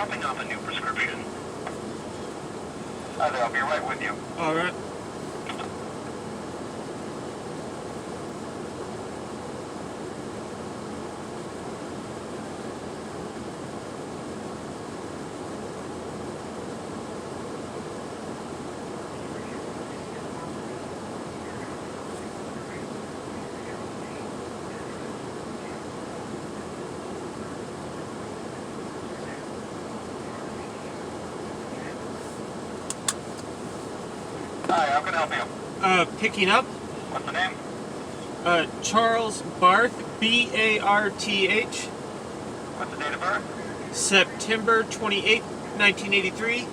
dropping off a new prescription. Hi there, I'll be right with you. All right. Hi, how can I help you? Picking up. What's the name? Charles Barth, B-A-R-T-H, What's the date of birth? September 28th, 1983.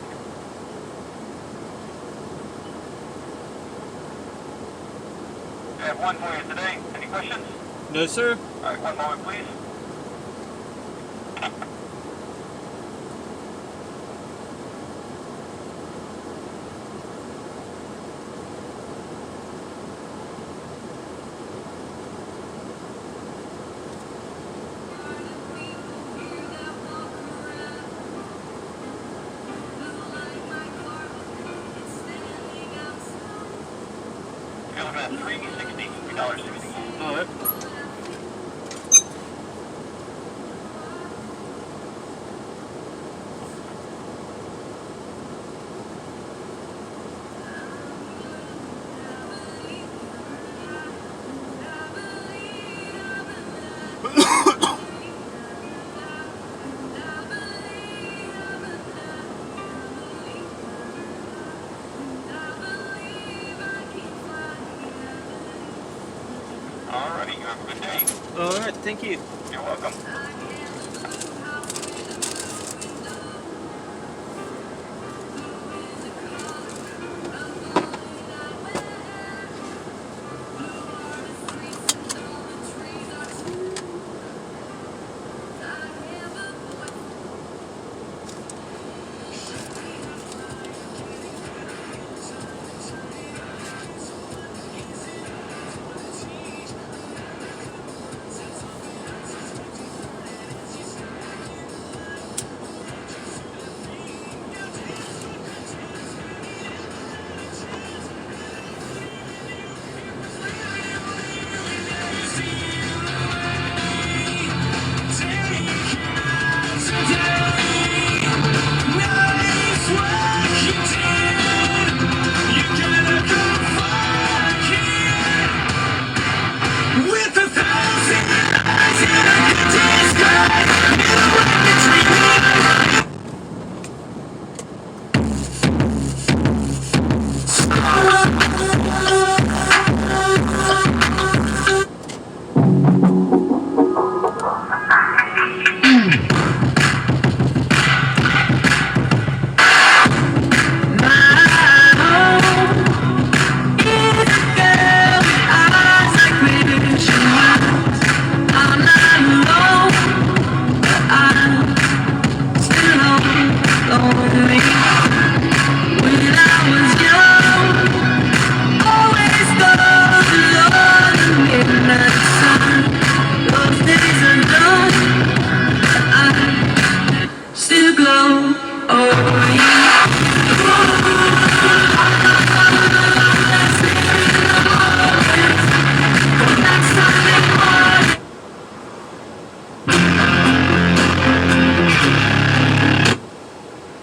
I have one for you today. Any questions? No, sir. All right, one moment, please. You're looking at $3.60. All right. Alrighty, you have a good day. All right. Thank you. You're welcome.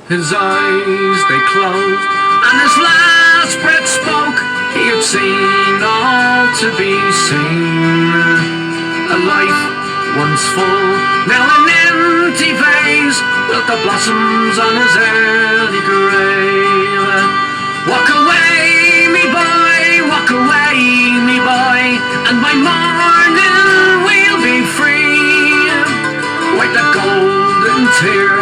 His eyes, they closed, and his last breath spoke. He had seen all to be seen. A life once full, now an empty vase, with the blossoms on his early grave. Walk away, me boy, walk away, me boy, and by morning we'll be free. Wipe the golden tears